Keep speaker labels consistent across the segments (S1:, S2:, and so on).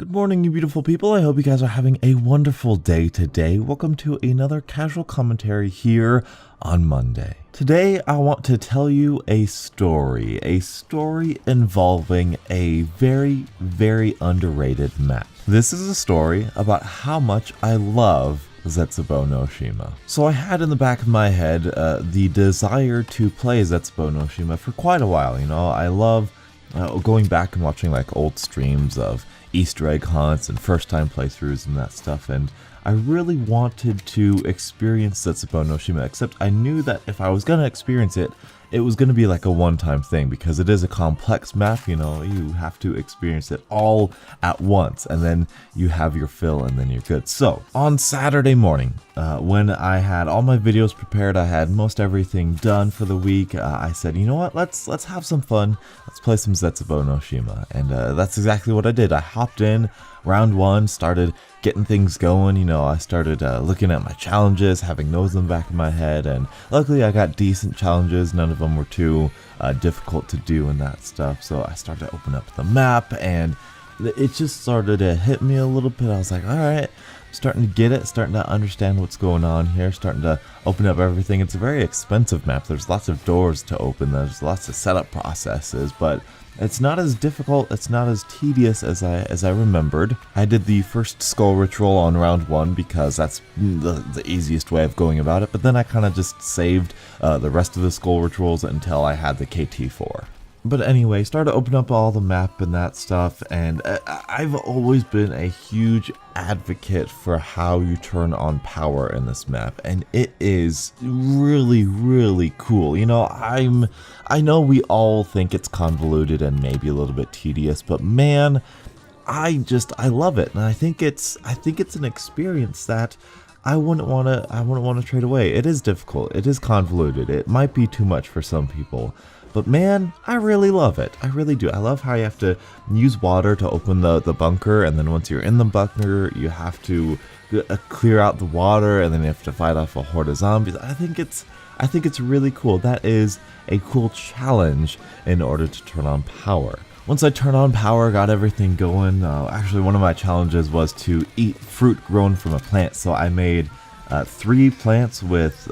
S1: Good morning, you beautiful people. I hope you guys are having a wonderful day today. Welcome to another casual commentary here on Monday. Today, I want to tell you a story involving a very, very underrated map. This is a story about how much I love Zetsubou No Shima. So I had in the back of my head the desire to play Zetsubou No Shima for quite a while. You know, I love going back and watching like old streams of Easter egg hunts and first time playthroughs and that stuff, and I really wanted to experience Zetsubou No Shima, except I knew that if I was gonna experience it, it was gonna be like a one-time thing because it is a complex map. You know, you have to experience it all at once and then you have your fill and then you're good. So on Saturday morning, when I had all my videos prepared, I had most everything done for the week, I said, you know what, let's have some fun, let's play some Zetsubou No Shima, and that's exactly what I did. I hopped in round one, started getting things going. You know, I started looking at my challenges, having those in the back of my head, and luckily I got decent challenges. None of them were too difficult to do and that stuff, so I started to open up the map, and it just started to hit me a little bit. I was like, alright, starting to get it, starting to understand what's going on here, starting to open up everything. It's a very expensive map. There's lots of doors to open, there's lots of setup processes, but it's not as difficult, it's not as tedious as I remembered. I did the first skull ritual on round one because that's the easiest way of going about it, but then I kind of just saved the rest of the skull rituals until I had the KT4. But anyway, started to open up all the map and that stuff, and I've always been a huge advocate for how you turn on power in this map, and it is really, really cool. You know, I know we all think it's convoluted and maybe a little bit tedious, but man, I love it, and I think it's an experience that I wouldn't want to trade away. It is difficult, it is convoluted, it might be too much for some people. But man, I really love it. I really do. I love how you have to use water to open the bunker, and then once you're in the bunker, you have to clear out the water, and then you have to fight off a horde of zombies. I think it's really cool. That is a cool challenge in order to turn on power. Once I turned on power, got everything going, actually one of my challenges was to eat fruit grown from a plant, so I made 3 plants with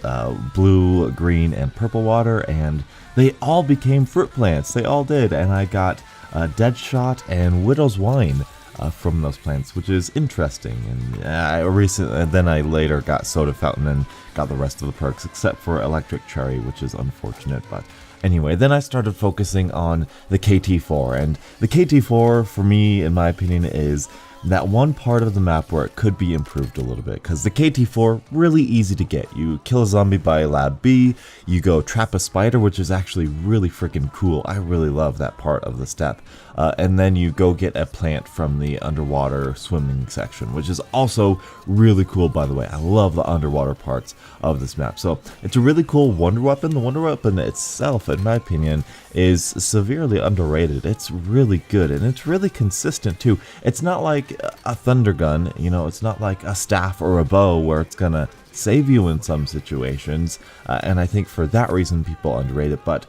S1: blue, green, and purple water, and they all became fruit plants. They all did, and I got Deadshot and Widow's Wine from those plants, which is interesting. And then I later got Soda Fountain and got the rest of the perks, except for Electric Cherry, which is unfortunate. But anyway, then I started focusing on the KT4, and the KT4, for me, in my opinion, is that one part of the map where it could be improved a little bit, because the KT4, really easy to get. You kill a zombie by Lab B, you go trap a spider, which is actually really freaking cool. I really love that part of the step. And then you go get a plant from the underwater swimming section, which is also really cool, by the way. I love the underwater parts of this map. So it's a really cool wonder weapon. The wonder weapon itself, in my opinion, is severely underrated. It's really good, and it's really consistent too. It's not like a thunder gun, you know, it's not like a staff or a bow where it's gonna save you in some situations, and I think for that reason people underrate it, but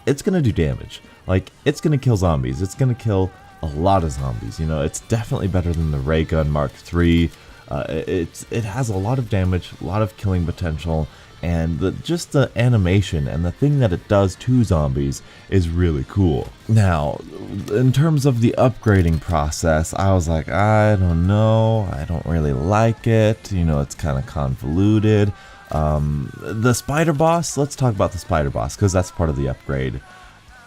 S1: it's gonna do damage. Like, it's gonna kill zombies, it's gonna kill a lot of zombies, you know. It's definitely better than the Ray Gun Mark III. It has a lot of damage, a lot of killing potential, and just the animation and the thing that it does to zombies is really cool. Now, in terms of the upgrading process, I was like, I don't know, I don't really like it, you know, it's kind of convoluted. The spider boss, let's talk about the spider boss, because that's part of the upgrade.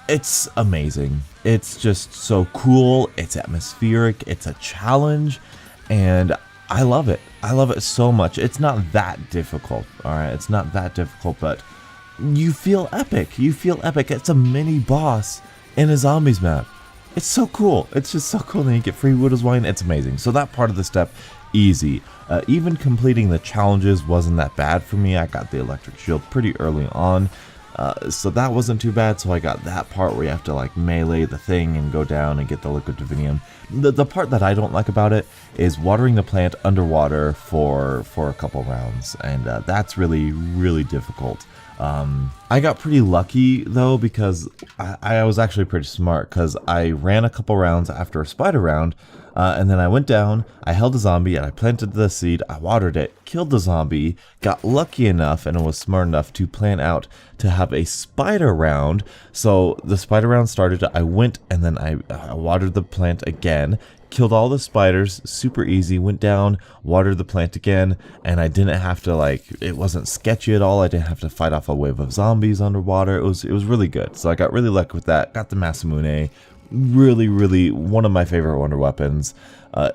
S1: It's amazing. It's just so cool, it's atmospheric, it's a challenge, and I love it. I love it so much. It's not that difficult, alright? It's not that difficult, but you feel epic. You feel epic. It's a mini boss in a zombies map. It's so cool. It's just so cool. Then you get free Widow's Wine. It's amazing. So that part of the step, easy. Even completing the challenges wasn't that bad for me. I got the electric shield pretty early on. So that wasn't too bad, so I got that part where you have to like melee the thing and go down and get the liquid divinium. The part that I don't like about it is watering the plant underwater for a couple rounds, and that's really, really difficult. I got pretty lucky though, because I was actually pretty smart, because I ran a couple rounds after a spider round, And then I went down, I held a zombie, and I planted the seed, I watered it, killed the zombie, got lucky enough, and was smart enough to plan out to have a spider round. So the spider round started, I went, and then I watered the plant again, killed all the spiders, super easy, went down, watered the plant again, and I didn't have to, like, it wasn't sketchy at all, I didn't have to fight off a wave of zombies underwater. It was really good. So I got really lucky with that, got the Masamune. Really one of my favorite wonder weapons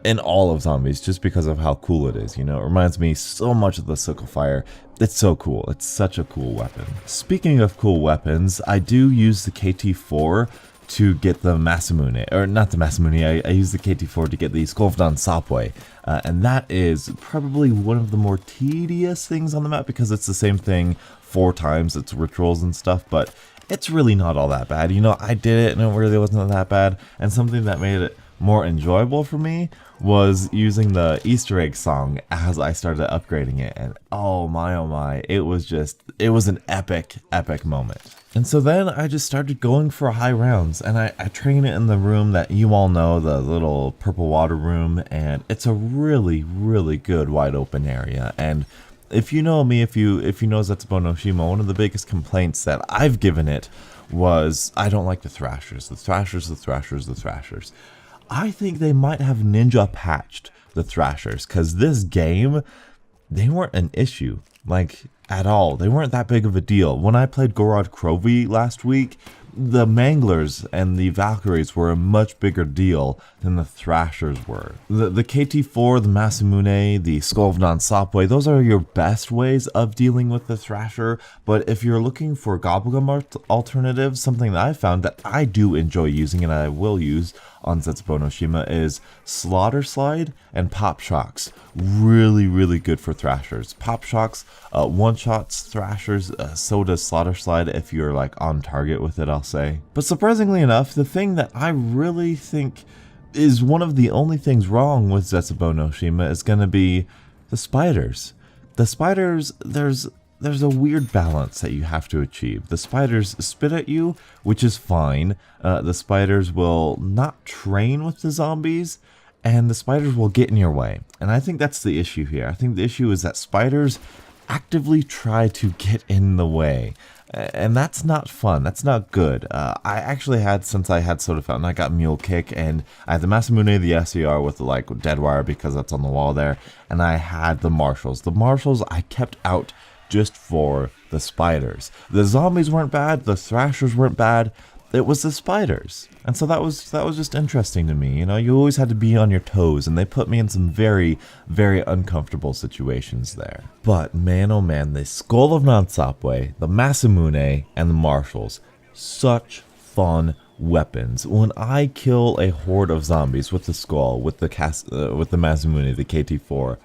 S1: in all of zombies, just because of how cool it is. You know, it reminds me so much of the sickle fire. It's so cool. It's such a cool weapon. Speaking of cool weapons, I do use the KT4 to get the Masamune, or not the Masamune, I use the KT4 to get the Skull of NanSapWe, and that is probably one of the more tedious things on the map, because it's the same thing 4 times, it's rituals and stuff, but it's really not all that bad. You know, I did it and it really wasn't that bad, and something that made it more enjoyable for me was using the Easter egg song as I started upgrading it, and oh my, it was an epic moment. And so then I just started going for high rounds, and I train it in the room that you all know, the little purple water room, and it's a really good wide open area. And if you know me, if you know Zetsubou No Shima, one of the biggest complaints that I've given it was I don't like the thrashers. I think they might have ninja patched the thrashers, because this game, they weren't an issue, like, at all. They weren't that big of a deal. When I played Gorod Krovi last week, the Manglers and the Valkyries were a much bigger deal than the Thrashers were. The KT4, the Masamune, the Skull of NanSapWe, those are your best ways of dealing with the Thrasher, but if you're looking for Gobblegum alternatives, something that I found that I do enjoy using and I will use on Zetsubou No Shima is Slaughter Slide and Pop Shocks. Really good for Thrashers. Pop Shocks one-shots Thrashers, so does Slaughter Slide if you're like on target with it, I'll say. But surprisingly enough, the thing that I really think is one of the only things wrong with Zetsubou No Shima is going to be the spiders. The spiders, there's a weird balance that you have to achieve. The spiders spit at you, which is fine. The spiders will not train with the zombies, and the spiders will get in your way. And I think that's the issue here. I think the issue is that spiders actively try to get in the way. And that's not fun. That's not good. I actually had, since I had Soda Fountain, I got Mule Kick, and I had the Masamune, the SER with the like dead wire because that's on the wall there, and I had the Marshals. The Marshals I kept out just for the spiders. The zombies weren't bad, the Thrashers weren't bad, it was the spiders. And so that was just interesting to me. You know, you always had to be on your toes, and they put me in some very uncomfortable situations there. But man, oh man, the Skull of NanSapWe, the Masamune, and the Marshals, such fun weapons. When I kill a horde of zombies with the skull, with the Masamune, the KT4,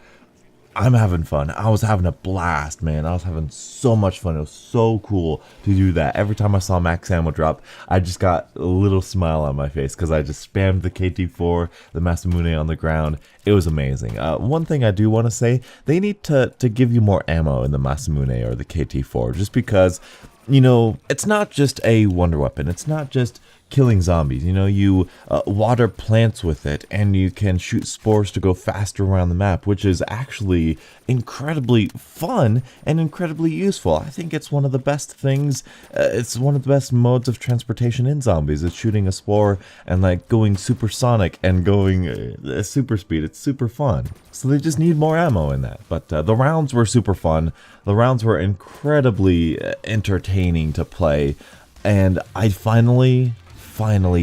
S1: I'm having fun. I was having a blast, man. I was having so much fun. It was so cool to do that. Every time I saw max ammo drop, I just got a little smile on my face because I just spammed the KT4, the Masamune on the ground. It was amazing. One thing I do want to say, they need to give you more ammo in the Masamune or the KT4, just because, you know, it's not just a wonder weapon. It's not just killing zombies. You know, you water plants with it, and you can shoot spores to go faster around the map, which is actually incredibly fun and incredibly useful. I think it's one of the best things, it's one of the best modes of transportation in zombies. It's shooting a spore and like going supersonic and going super speed. It's super fun. So they just need more ammo in that. But the rounds were super fun. The rounds were incredibly entertaining to play, and I finally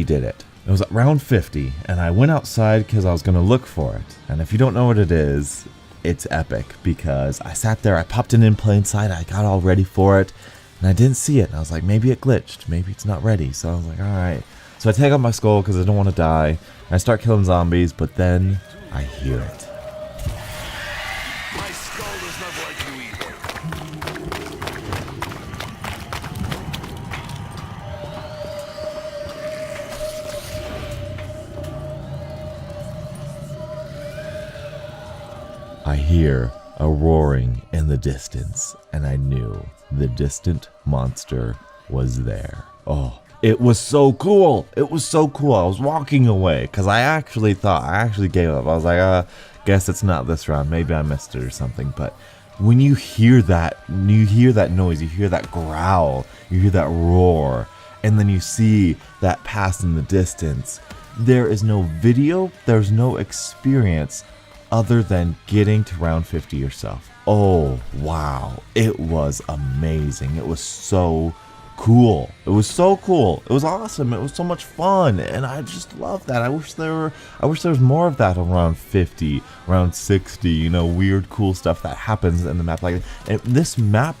S1: did it. It was at round 50, and I went outside because I was going to look for it. And if you don't know what it is, it's epic, because I sat there, I popped it in plain sight, I got all ready for it, and I didn't see it. And I was like, maybe it glitched, maybe it's not ready. So I was like, alright. So I take out my skull because I don't want to die, and I start killing zombies, but then I hear it.
S2: My skull does not like you either.
S1: I hear a roaring in the distance, and I knew the distant monster was there. Oh, It was so cool. It was so cool. I was walking away because I actually gave up. I was like, guess it's not this round. Maybe I missed it or something. But when you hear that noise, you hear that growl, you hear that roar, and then you see that pass in the distance, there is no video, there's no experience other than getting to round 50 yourself. Oh, wow. It was amazing. It was so cool. It was so cool. It was awesome. It was so much fun, and I just love that. I wish there was more of that around 50, around 60, you know, weird cool stuff that happens in the map like that. And this map,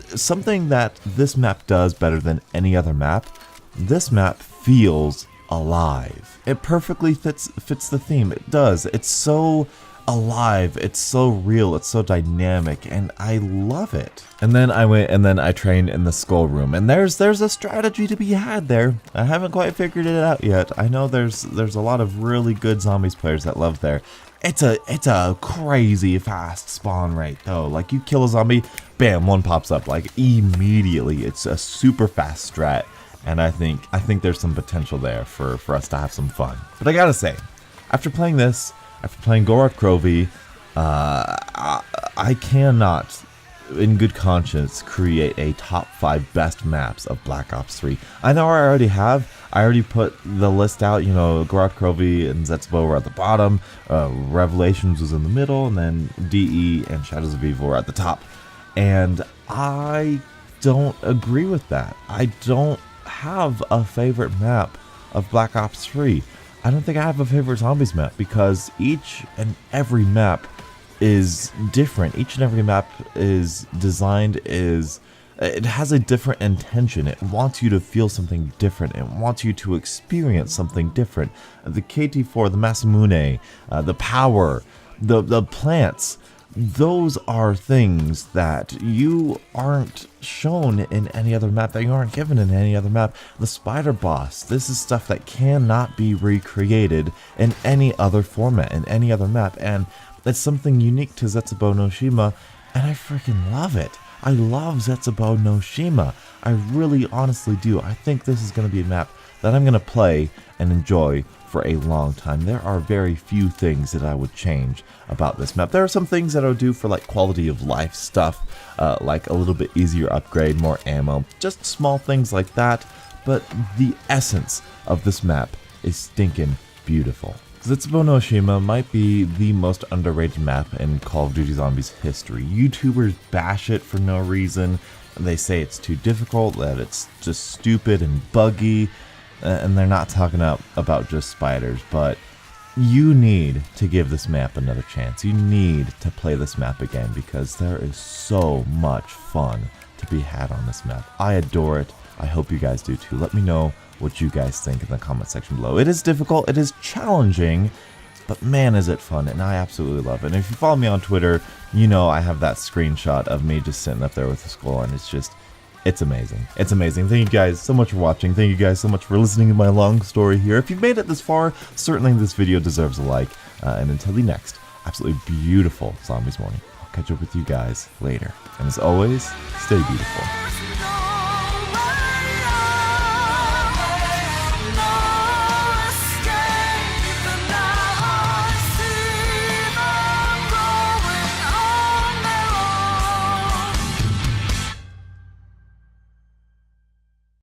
S1: something that this map does better than any other map, this map feels alive. It perfectly fits the theme. It does. It's so alive, it's so real, it's so dynamic, and I love it. And then I went and then I trained in the skull room, and there's a strategy to be had there. I haven't quite figured it out yet. I know there's a lot of really good zombies players that love there. It's a crazy fast spawn rate though. Like, you kill a zombie, bam, one pops up like immediately. It's a super fast strat, and I think there's some potential there for us to have some fun. But I gotta say, after playing this, after playing Gorod Krovi, I cannot, in good conscience, create a top 5 best maps of Black Ops 3. I know I already have. I already put the list out. You know, Gorod Krovi and Zetsubo were at the bottom. Revelations was in the middle, and then DE and Shadows of Evil were at the top. And I don't agree with that. I don't have a favorite map of Black Ops 3. I don't think I have a favorite zombies map because each and every map is different. Each and every map is designed, it has a different intention. It wants you to feel something different. It wants you to experience something different. The KT4, the Masamune, the power, the plants, those are things that you aren't shown in any other map, that you aren't given in any other map. The spider boss, this is stuff that cannot be recreated in any other format, in any other map, and it's something unique to Zetsubou No Shima, and I freaking love it. I love Zetsubou No Shima. I really honestly do. I think this is going to be a map that I'm going to play and enjoy for a long time. There are very few things that I would change about this map. There are some things that I would do for like quality of life stuff, like a little bit easier upgrade, more ammo, just small things like that, but the essence of this map is stinking beautiful. Zetsubou No Shima might be the most underrated map in Call of Duty Zombies history. YouTubers bash it for no reason. They say it's too difficult, that it's just stupid and buggy, and they're not talking about just spiders, but you need to give this map another chance. You need to play this map again because there is so much fun to be had on this map. I adore it. I hope you guys do too. Let me know what you guys think in the comment section below. It is difficult, it is challenging, but man is it fun, and I absolutely love it. And if you follow me on Twitter, you know I have that screenshot of me just sitting up there with the skull, and it's amazing. It's amazing. Thank you guys so much for watching. Thank you guys so much for listening to my long story here. If you've made it this far, certainly this video deserves a like. And until the next absolutely beautiful Zombies morning, I'll catch up with you guys later. And as always, stay beautiful.